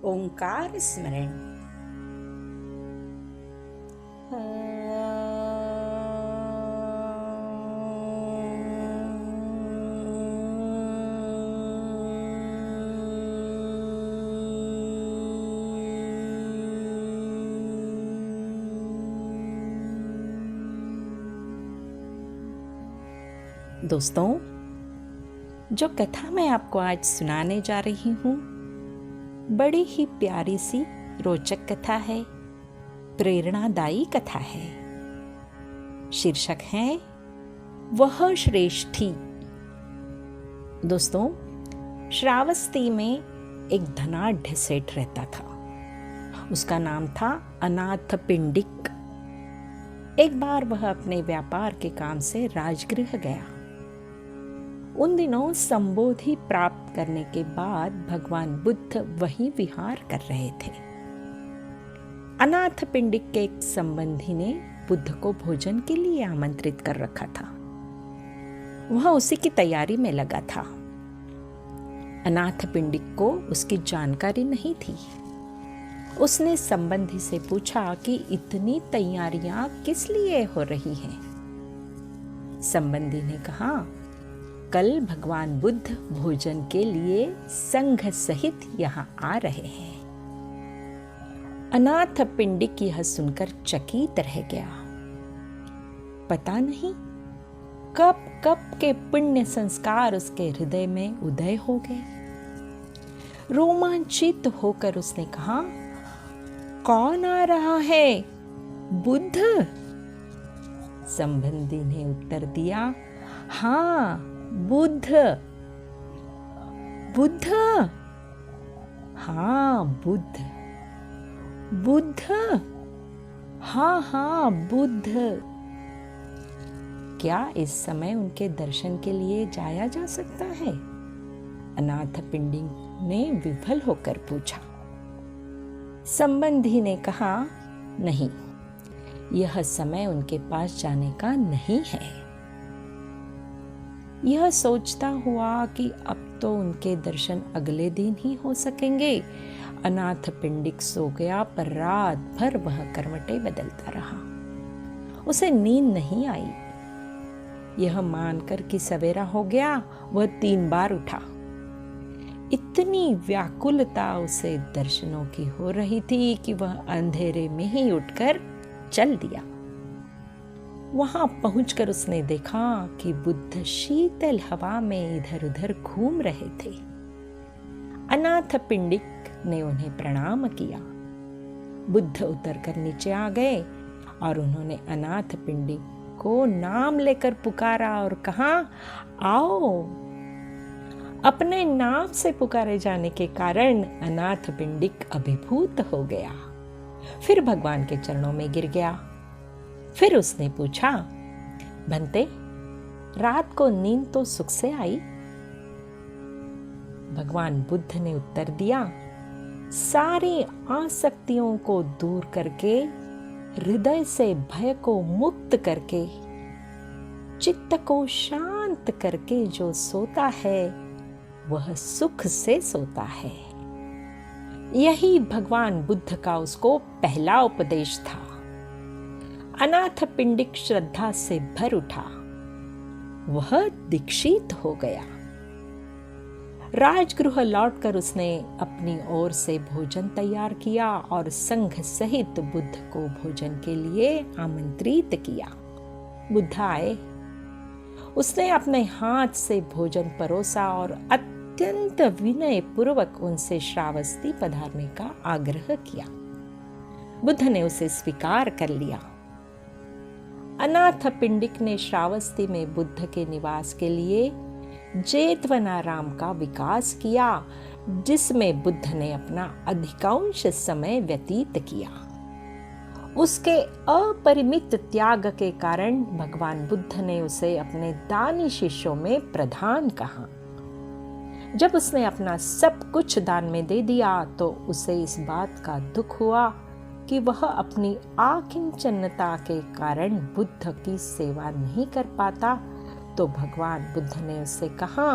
ओंकार स्मरण। दोस्तों, जो कथा मैं आपको आज सुनाने जा रही हूँ बड़ी ही प्यारी सी रोचक कथा है, प्रेरणादायी कथा है। शीर्षक है वह श्रेष्ठी। दोस्तों, श्रावस्ती में एक धनाढ्य सेठ रहता था। उसका नाम था अनाथ पिंडिक। एक बार वह अपने व्यापार के काम से राजगृह गया। उन दिनों संबोधि प्राप्त करने के बाद भगवान बुद्ध वहीं विहार कर रहे थे। अनाथ पिंडिक के एक संबंधी ने बुद्ध को भोजन के लिए आमंत्रित कर रखा था। वह उसी की तैयारी में लगा था। अनाथ पिंडिक को उसकी जानकारी नहीं थी। उसने संबंधी से पूछा कि इतनी तैयारियां किस लिए हो रही हैं? संबंधी ने कहा, कल भगवान बुद्ध भोजन के लिए संघ सहित यहाँ आ रहे हैं। अनाथ पिंडिक यह सुनकर चकित रह गया। पता नहीं कब कब के पुण्य संस्कार उसके हृदय में उदय हो गए। रोमांचित होकर उसने कहा, कौन आ रहा है? बुद्ध? संबंधी ने उत्तर दिया, हाँ, बुद्ध। बुद्ध? हाँ, बुद्ध। बुद्ध? हाँ हाँ, बुद्ध। क्या इस समय उनके दर्शन के लिए जाया जा सकता है? अनाथ पिंडिक ने विफल होकर पूछा। संबंधी ने कहा, नहीं, यह समय उनके पास जाने का नहीं है। यह सोचता हुआ कि अब तो उनके दर्शन अगले दिन ही हो सकेंगे, अनाथ पिंडिक सो गया, पर रात भर वह करवटें बदलता रहा। उसे नींद नहीं आई। यह मानकर कि सवेरा हो गया, वह 3 बार उठा। इतनी व्याकुलता उसे दर्शनों की हो रही थी कि वह अंधेरे में ही उठकर चल दिया। वहां पहुंचकर उसने देखा कि बुद्ध शीतल हवा में इधर उधर घूम रहे थे। अनाथ पिंडिक ने उन्हें प्रणाम किया। बुद्ध उतरकर नीचे आ गए और उन्होंने अनाथ पिंडिक को नाम लेकर पुकारा और कहा, आओ। अपने नाम से पुकारे जाने के कारण अनाथ पिंडिक अभिभूत हो गया। फिर भगवान के चरणों में गिर गया। फिर उसने पूछा, बनते, रात को नींद तो सुख से आई? भगवान बुद्ध ने उत्तर दिया, सारी आसक्तियों को दूर करके, हृदय से भय को मुक्त करके, चित्त को शांत करके जो सोता है वह सुख से सोता है। यही भगवान बुद्ध का उसको पहला उपदेश था। अनाथ पिंडिक श्रद्धा से भर उठा। वह दीक्षित हो गया। राजगृह लौटकर उसने अपनी ओर से भोजन तैयार किया और संघ सहित बुद्ध को भोजन के लिए आमंत्रित किया। बुद्ध आए। उसने अपने हाथ से भोजन परोसा और अत्यंत विनय पूर्वक उनसे श्रावस्ती पधारने का आग्रह किया। बुद्ध ने उसे स्वीकार कर लिया। अनाथ पिंडिक ने श्रावस्ती में बुद्ध के निवास के लिए जेतवनाराम का विकास किया, जिसमें बुद्ध ने अपना अधिकांश समय व्यतीत किया। उसके अपरिमित त्याग के कारण भगवान बुद्ध ने उसे अपने दानी शिष्यों में प्रधान कहा। जब उसने अपना सब कुछ दान में दे दिया तो उसे इस बात का दुख हुआ कि वह अपनी आकिंचनता के कारण बुद्ध की सेवा नहीं कर पाता, तो भगवान बुद्ध ने उससे कहा,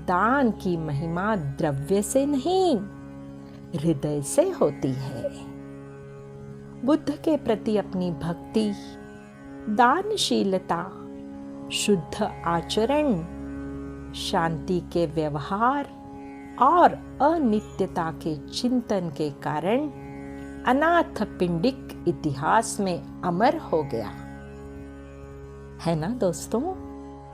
दान की महिमा द्रव्य से नहीं, हृदय से होती है। बुद्ध के प्रति अपनी भक्ति, दानशीलता, शुद्ध आचरण, शांति के व्यवहार और अनित्यता के चिंतन के कारण अनाथ पिंडिक इतिहास में अमर हो गया है ना दोस्तों।